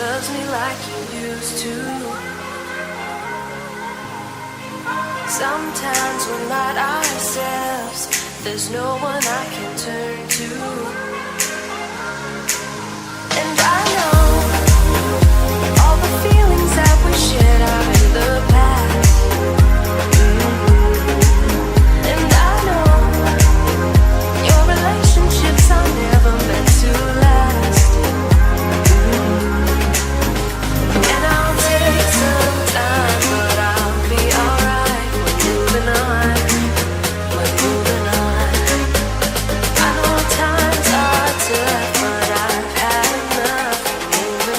loves me like he used to. Sometimes we're not ourselves. There's no one I can turn to. And I know all the feelings that we shared are in the past. And I know your relationships are never meant to last. And I'll take some time, but I'll be alright. We're moving on. We're moving on. I know times are tough, but I've had enough. We're moving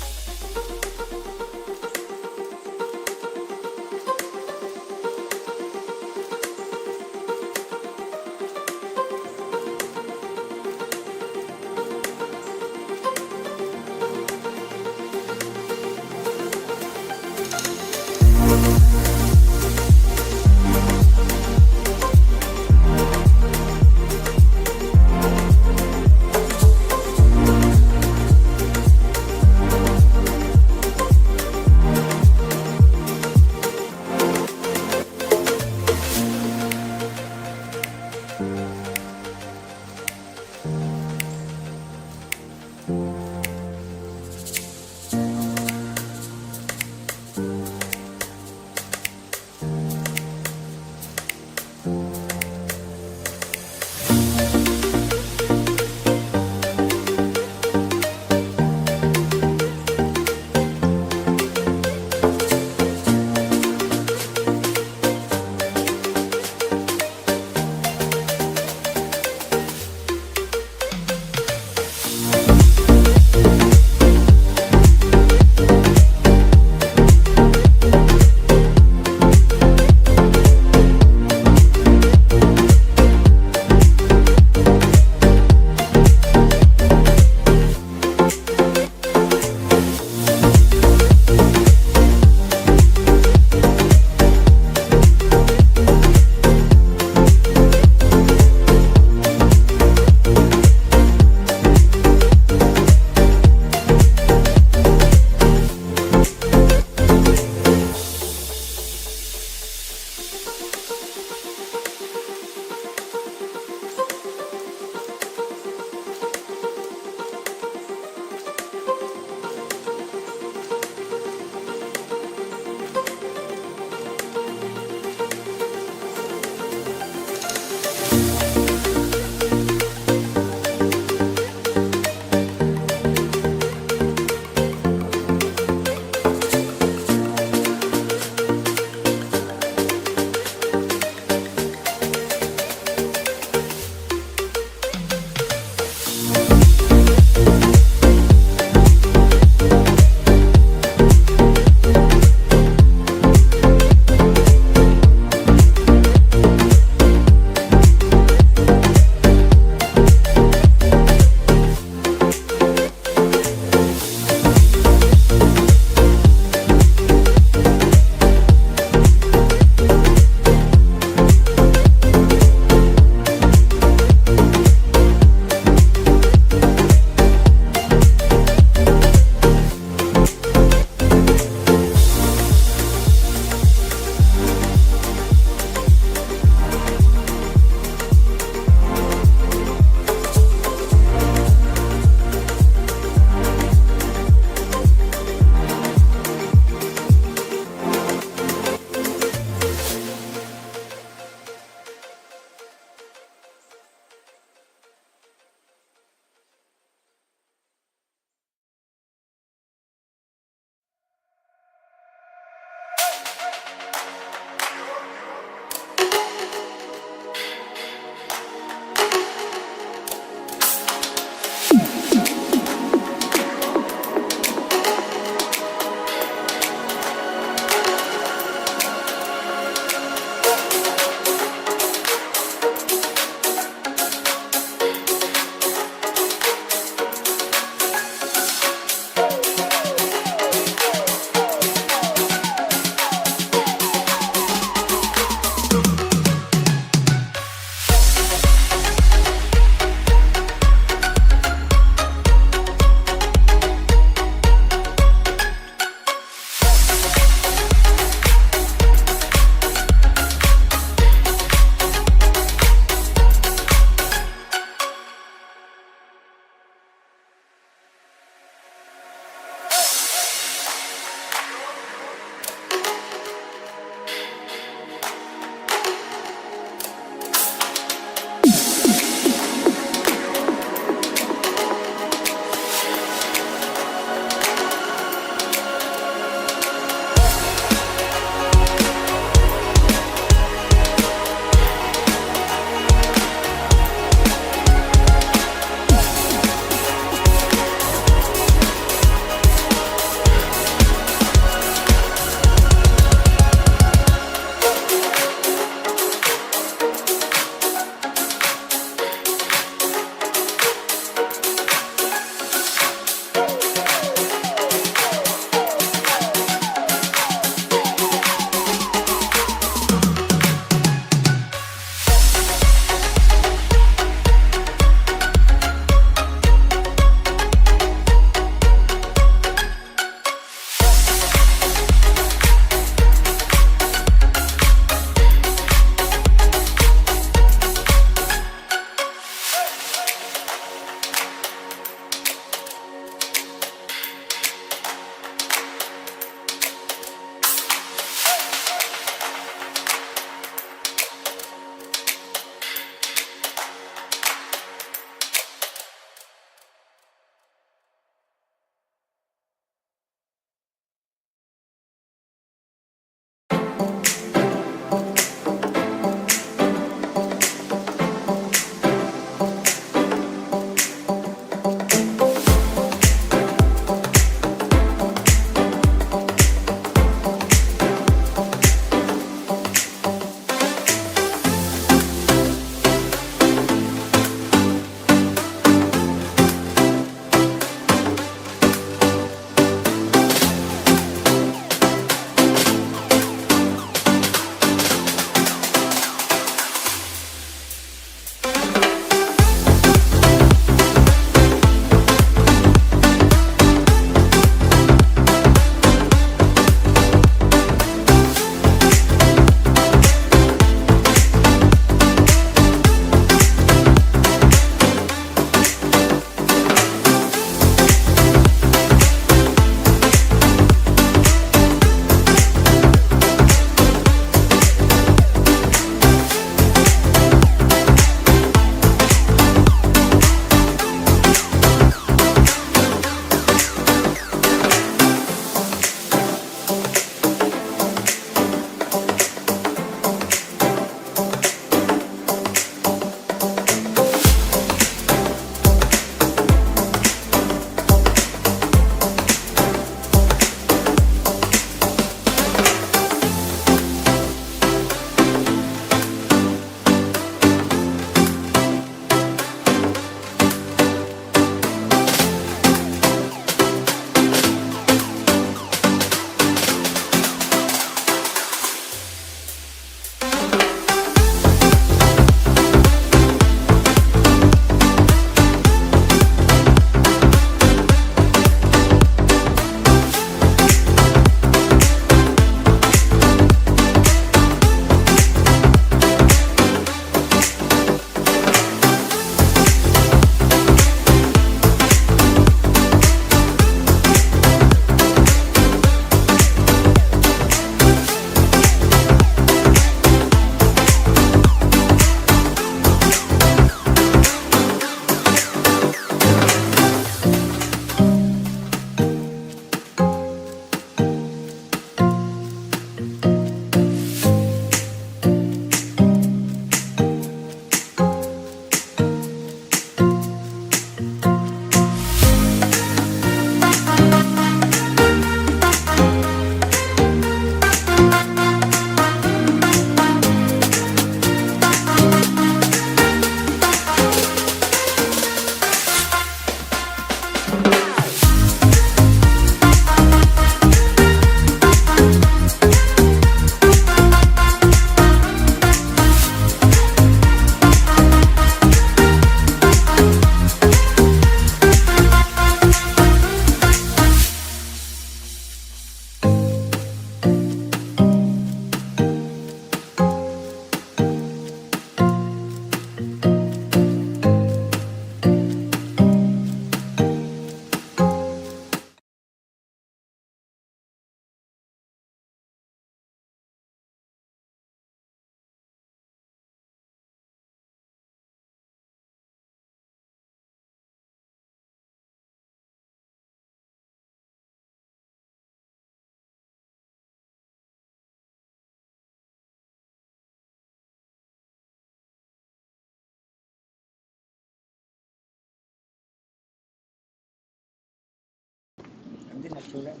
Ipalit ko lang.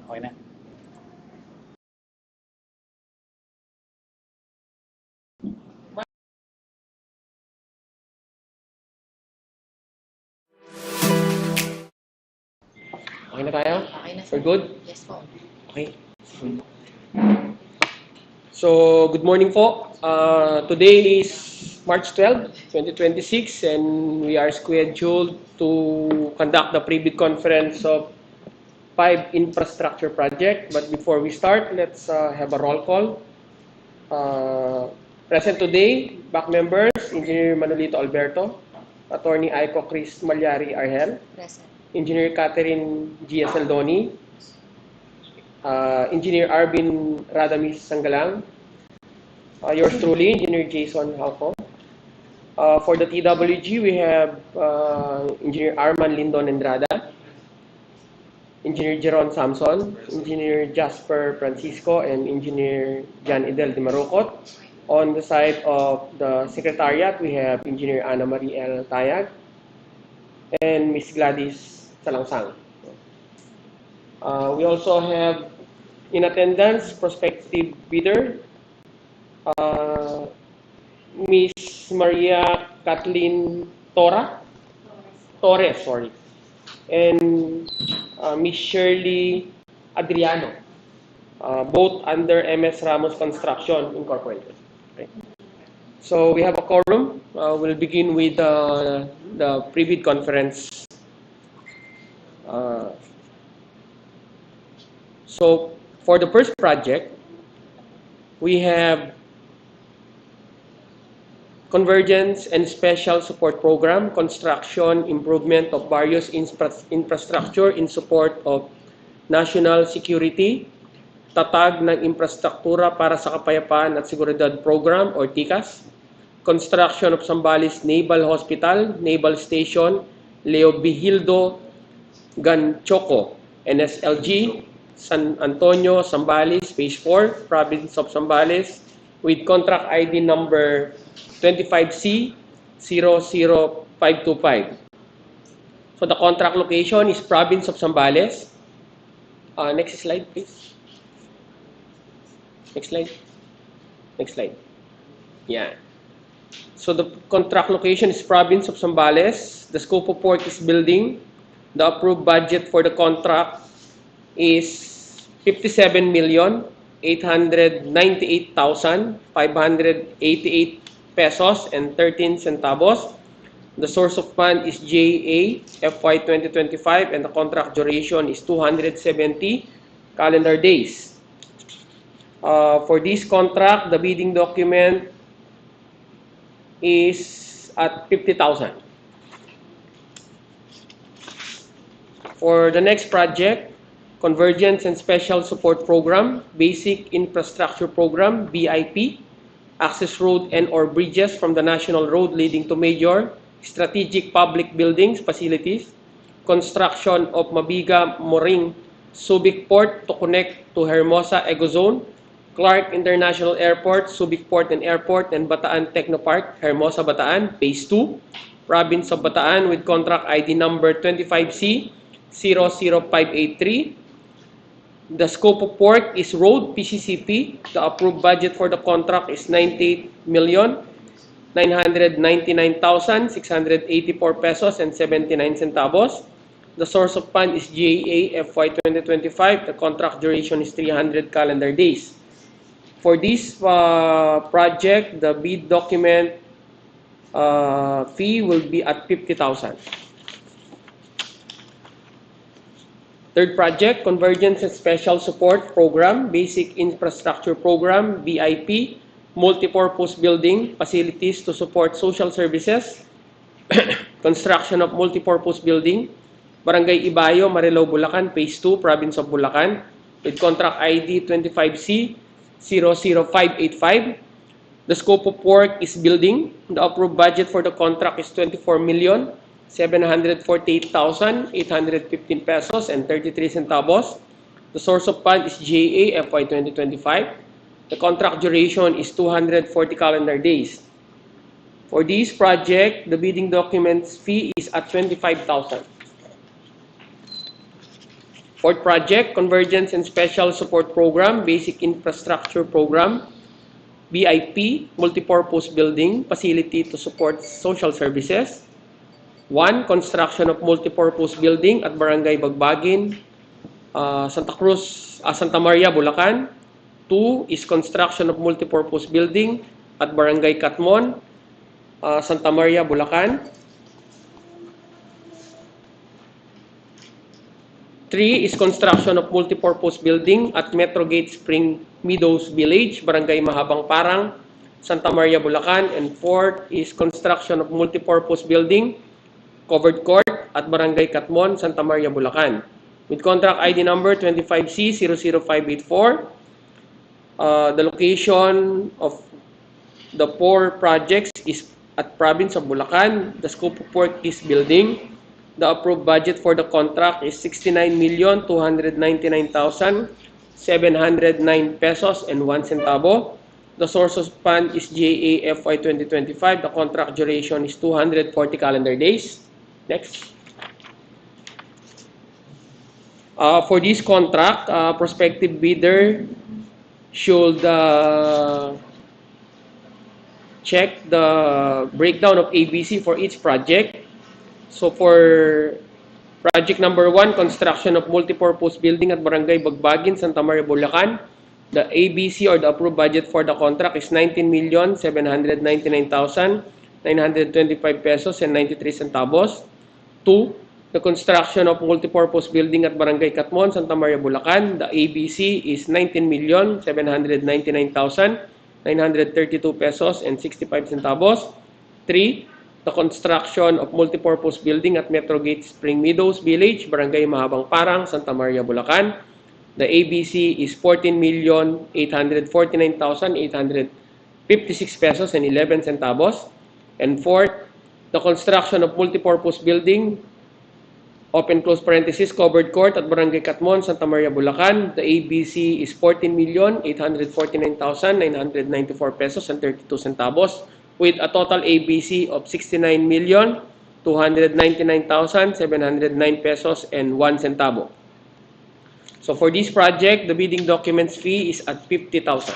Okay na. Okay na tayo? Okay na, sir. We're good? Yes po. Okay. So, good morning po. Today is March 12, 2026, and we are scheduled to conduct the pre-bid conference of 5 infrastructure project. But before we start, let's have a roll call. Present today, back members, Engineer Manolito Alberto, Attorney Aiko Chris Malyari Argel, Present. Engineer Catherine G.S. Eldoni, Engineer Arvin Radamis Sanggalang, yours truly, Engineer Jason Halco. For the TWG, we have Engineer Arman Lindon Andrada, Engineer Jeron Samson, Engineer Jasper Francisco, and Engineer Jan Idel de Marocot. On the side of the Secretariat, we have Engineer Ana Marie L. Tayag and Miss Gladys Salangsang. We also have in attendance prospective bidder, Miss Maria Kathleen Torres, and Miss Shirley Adriano, both under MS Ramos Construction Incorporated. Right. So we have a quorum. We'll begin with the pre-bid conference. So for the first project, we have Convergence and Special Support Program, construction, improvement of various infrastructure in support of national security, Tatag ng Imprastraktura para sa Kapayapaan at Seguridad Program or TIKAS, construction of Zambales Naval Hospital, Naval Station, Leovigildo, Gantioqui, NSLG, San Antonio, Zambales, Phase 4, Province of Zambales, with contract ID number 25C 00525. So the contract location is Province of Zambales. Next slide, please. Next slide. Next slide. Yeah. So the contract location is Province of Zambales. The scope of work is building. The approved budget for the contract is 57,898,588 pesos and 13 centavos. The source of fund is JA FY 2025 and the contract duration is 270 calendar days. For this contract, the bidding document is at 50,000. For the next project, Convergence and Special Support Program, Basic Infrastructure Program, BIP, access road and or bridges from the national road leading to major strategic public buildings, facilities, construction of Mabiga-Moring-Subic Port to connect to Hermosa Ecozone, Clark International Airport, Subic Port and Airport, and Bataan Technopark, Hermosa, Bataan, Phase 2, Province of Bataan with contract ID number 25C 00583. The scope of work is road PCCP. The approved budget for the contract is 98,999,684 pesos and 79 centavos. The source of fund is GAA FY 2025. The contract duration is 300 calendar days. For this project, the bid document fee will be at 50,000. Third project, Convergence and Special Support Program, Basic Infrastructure Program, BIP, Multipurpose Building, Facilities to Support Social Services, Construction of Multipurpose Building, Barangay Ibayo, Marilao, Bulacan, Phase 2, Province of Bulacan, with contract ID 25C 00585. The scope of work is building. The approved budget for the contract is 24 million. 748,815 pesos and 33 centavos. The source of fund is GA FY 2025. The contract duration is 240 calendar days. For this project, the bidding documents fee is at 25,000. Fourth project, Convergence and Special Support Program, Basic Infrastructure Program, BIP, Multipurpose Building, Facility to Support Social Services. 1. Construction of multipurpose building at Barangay Bagbagin, Santa Maria, Bulacan. 2 is construction of multipurpose building at Barangay Katmon, Santa Maria, Bulacan. 3 is construction of multipurpose building at Metrogate Spring Meadows Village, Barangay Mahabang Parang, Santa Maria, Bulacan. And 4 is construction of multipurpose building, covered court at Barangay Katmon, Santa Maria, Bulacan. With contract ID number 25C00584. The location of the 4 projects is at province of Bulacan. The scope of work is building. The approved budget for the contract is 69,299,709 pesos and 1 centavo. The source of fund is GA FY 2025. The contract duration is 240 calendar days. Next. For this contract, prospective bidder should check the breakdown of ABC for each project. So for project number 1, construction of multipurpose building at Barangay Bagbagin, Santa Maria, Bulacan, the ABC or the approved budget for the contract is 19,799,925 pesos and 93 centavos. 2. The construction of multipurpose building at Barangay Katmon, Santa Maria, Bulacan, the ABC is 19,799,932 pesos and 65 centavos. 3. The construction of multipurpose building at Metrogate Spring Meadows Village, Barangay Mahabang Parang, Santa Maria, Bulacan. The ABC is 14,849,856 pesos and 11 centavos. And 4. The construction of multipurpose building, open close parenthesis, covered court at Barangay Katmon, Santa Maria, Bulacan. The ABC is 14,849,994 pesos and 32 centavos with a total ABC of 69,299,709 pesos and 1 centavo. So for this project, the bidding documents fee is at 50,000.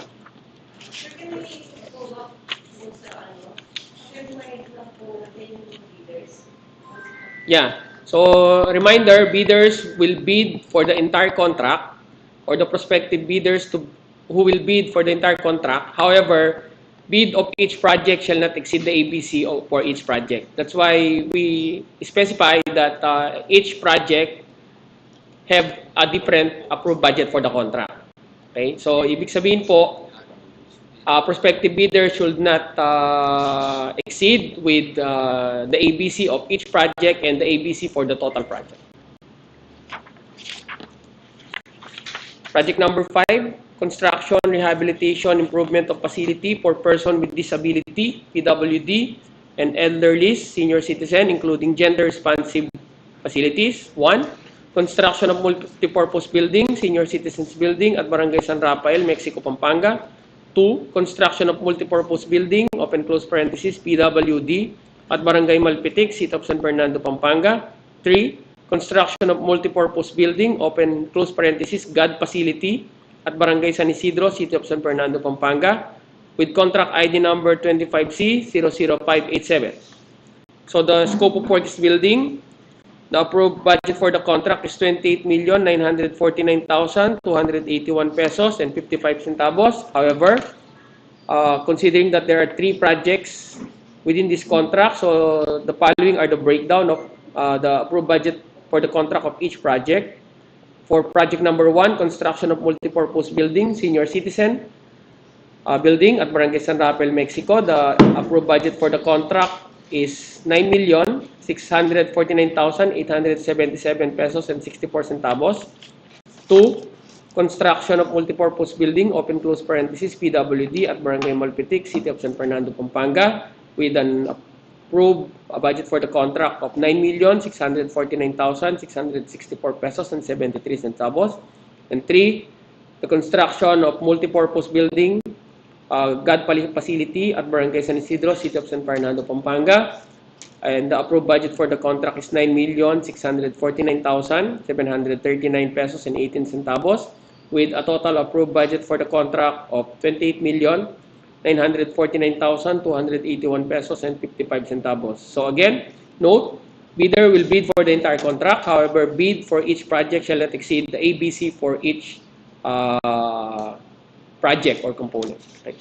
Yeah. So, reminder, bidders will bid for the entire contract or the prospective bidders who will bid for the entire contract. However, bid of each project shall not exceed the ABC for each project. That's why we specify that each project have a different approved budget for the contract. Okay? So, ibig sabihin po, prospective bidders should not exceed with the ABC of each project and the ABC for the total project. Project number 5, construction, rehabilitation, improvement of facility for person with disability, PWD, and elderly, senior citizen, including gender-responsive facilities. 1. Construction of multipurpose building, senior citizens building at Barangay San Rafael, Mexico, Pampanga. 2. Construction of multipurpose building, open close parenthesis, PWD, at Barangay Malpitic, City of San Fernando, Pampanga. 3. Construction of multipurpose building, open close parenthesis, GAD facility, at Barangay San Isidro, City of San Fernando, Pampanga, with contract ID number 25C00587. So the scope of work is building. The approved budget for the contract is 28,949,281 pesos and 55 centavos. However, considering that there are 3 projects within this contract, so the following are the breakdown of the approved budget for the contract of each project. For project number 1, construction of multipurpose building, senior citizen building at Barangay San Rafael, Mexico, the approved budget for the contract is 9,649,877 pesos and 64 centavos. 2. Construction of multipurpose building, open close parenthesis, PWD at Barangay Malpitic, City of San Fernando, Pampanga, with an approve a budget for the contract of 9,649,664 pesos and 73 centavos. And 3, the construction of multipurpose building, God facility at Barangay San Isidro, City of San Fernando, Pampanga. And the approved budget for the contract is 9,649,739 pesos and 18 centavos, with a total approved budget for the contract of 28,949,281 pesos and 55 centavos. So again, note, bidder will bid for the entire contract. However, bid for each project shall not exceed the ABC for each project or component. Okay.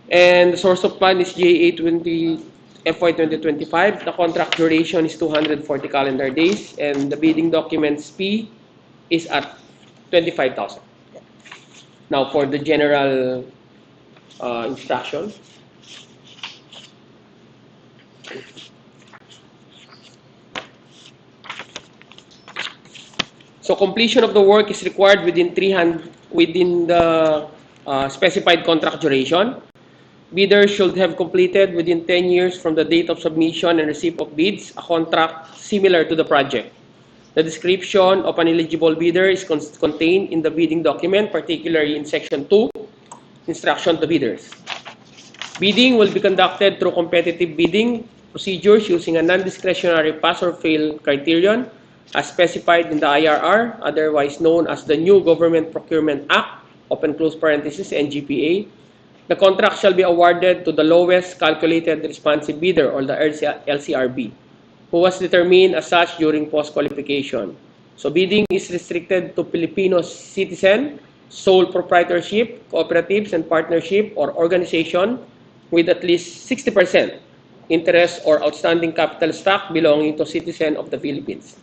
And the source of fund is GA 20 FY 2025. The contract duration is 240 calendar days, and the bidding documents fee is at 25,000. Now for the general instruction. So completion of the work is required within the specified contract duration. Bidders should have completed within 10 years from the date of submission and receipt of bids a contract similar to the project. The description of an eligible bidder is contained in the bidding document, particularly in Section 2, Instruction to Bidders. Bidding will be conducted through competitive bidding procedures using a non-discretionary pass or fail criterion as specified in the IRR, otherwise known as the New Government Procurement Act, open close parenthesis, NGPA. The contract shall be awarded to the lowest calculated responsive bidder, or the LCRB, who was determined as such during post-qualification. So bidding is restricted to Filipino citizen, sole proprietorship, cooperatives and partnership or organization with at least 60% interest or outstanding capital stock belonging to citizen of the Philippines.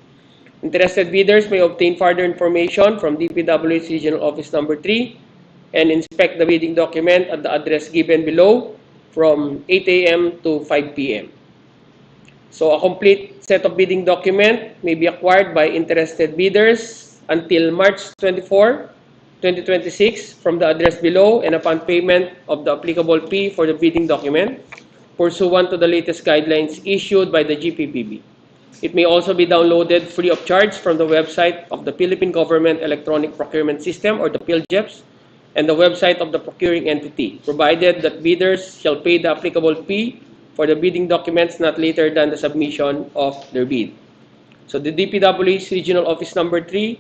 Interested bidders may obtain further information from DPWH Regional Office Number 3 and inspect the bidding document at the address given below from 8 a.m. to 5 p.m. So a complete set of bidding document may be acquired by interested bidders until March 24, 2026 from the address below and upon payment of the applicable fee for the bidding document pursuant to the latest guidelines issued by the GPPB. It may also be downloaded free of charge from the website of the Philippine Government Electronic Procurement System, or the PhilGEPS, and the website of the procuring entity, provided that bidders shall pay the applicable fee for the bidding documents not later than the submission of their bid. So the DPWH Regional Office Number 3,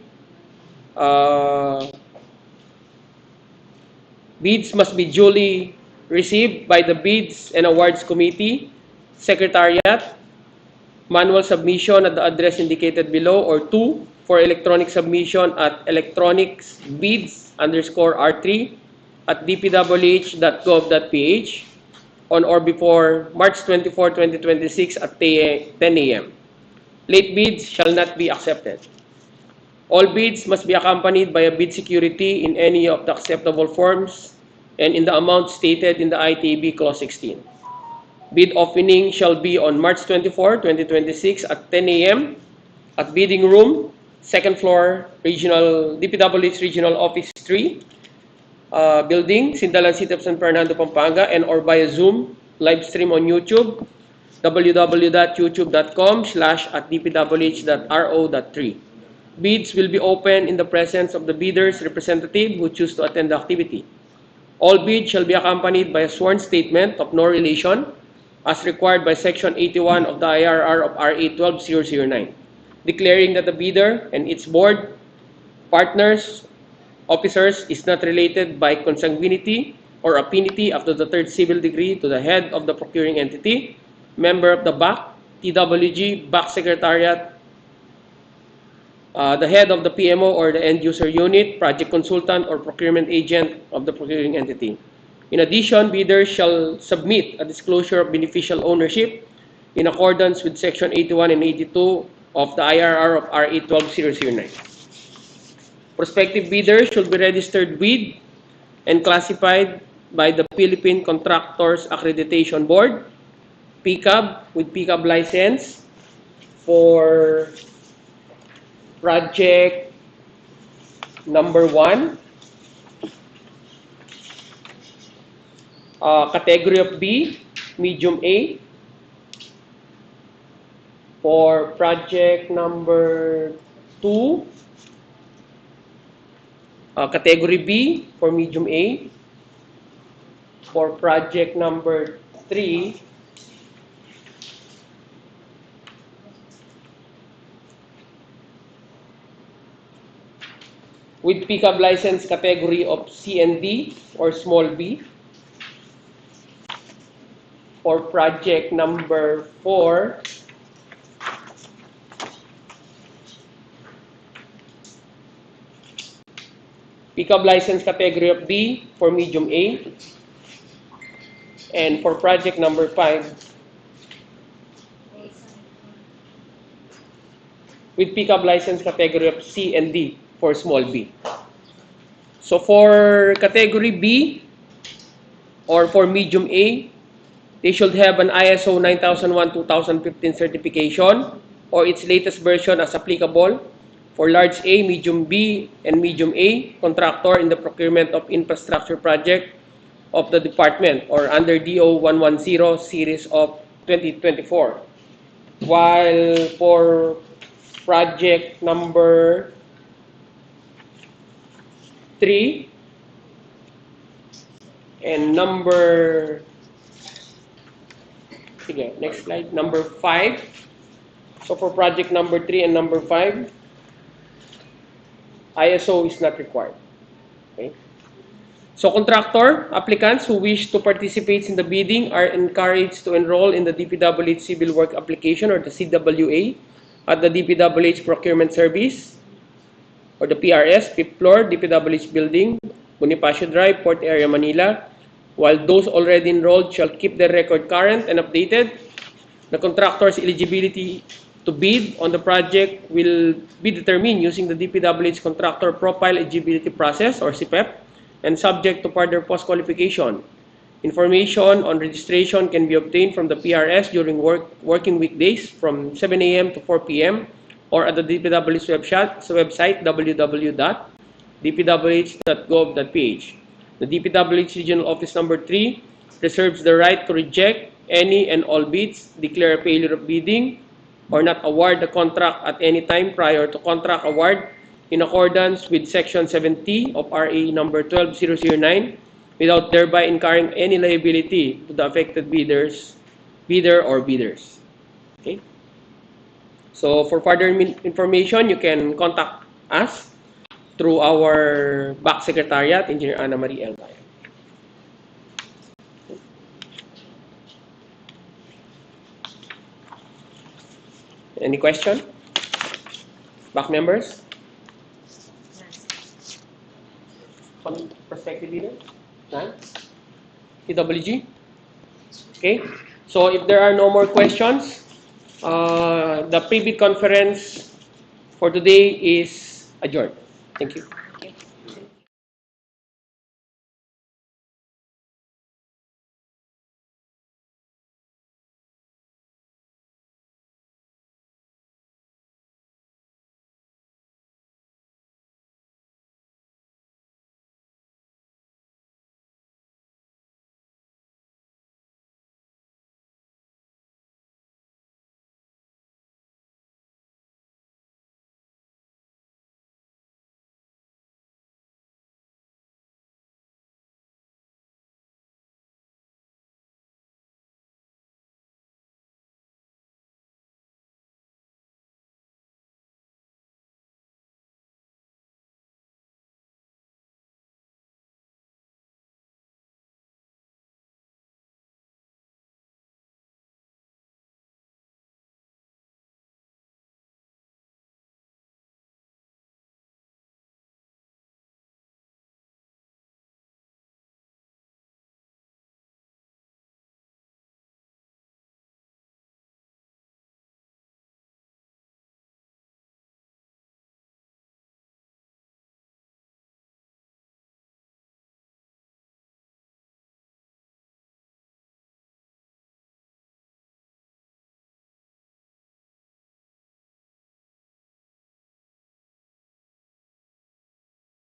bids must be duly received by the Bids and Awards Committee, Secretariat, manual submission at the address indicated below, or 2, for electronic submission at electronicsbids_R3 at dpwh.gov.ph on or before March 24, 2026 at 10 a.m. Late bids shall not be accepted. All bids must be accompanied by a bid security in any of the acceptable forms and in the amount stated in the ITB Clause 16. Bid opening shall be on March 24, 2026 at 10 a.m. at Bidding Room, 2nd floor, DPWH Regional Office 3, Building, Sindalan, City of San Fernando, Pampanga, and or via Zoom, live stream on YouTube, www.youtube.com/@dpwh.ro.3. Bids will be open in the presence of the bidder's representative who choose to attend the activity. All bids shall be accompanied by a sworn statement of no relation as required by Section 81 of the IRR of RA 12009, declaring that the bidder and its board, partners, officers is not related by consanguinity or affinity after the third civil degree to the head of the procuring entity, member of the BAC, TWG, BAC Secretariat, the head of the PMO or the end user unit, project consultant, or procurement agent of the procuring entity. In addition, bidders shall submit a disclosure of beneficial ownership in accordance with Section 81 and 82 of the IRR of RA 12009. Prospective bidders should be registered with and classified by the Philippine Contractors Accreditation Board, PCAB, with PCAB license for project number 1, category of B, medium A. For project number 2, category B for medium A. For project number 3, with pickup license category of C and D or small b. For project number 4, pickup license category of D for medium A. And for project number 5, with pickup license category of C and D for small b. So for category B or for medium A, they should have an ISO 9001-2015 certification or its latest version as applicable. For large A, medium B, and medium A, contractor in the procurement of infrastructure project of the department or under DO 110 series of 2024. While for project number 3 and number, next slide, number 5. So for project number 3 and number 5, ISO is not required. Okay. So contractor applicants who wish to participate in the bidding are encouraged to enroll in the DPWH Civil Work Application or the CWA at the DPWH Procurement Service or the PRS, 5th floor, DPWH Building, Bonifacio Drive, Port Area, Manila. While those already enrolled shall keep their record current and updated, the contractor's eligibility to bid on the project will be determined using the DPWH Contractor Profile Eligibility Process or CPEP and subject to further post-qualification. Information on registration can be obtained from the PRS during working weekdays from 7 a.m. to 4 p.m. or at the DPWH website www.dpwh.gov.ph. The DPWH Regional Office Number 3 reserves the right to reject any and all bids, declare a failure of bidding, or not award the contract at any time prior to contract award in accordance with Section 70 of RA number 12009 without thereby incurring any liability to the affected bidder or bidders. Okay? So for further information, you can contact us through our back secretariat, Engineer Ana Marie L. Any question? Back members? Prospective leader? None? TWG? Okay. So if there are no more questions, the pre-bid conference for today is adjourned. Thank you.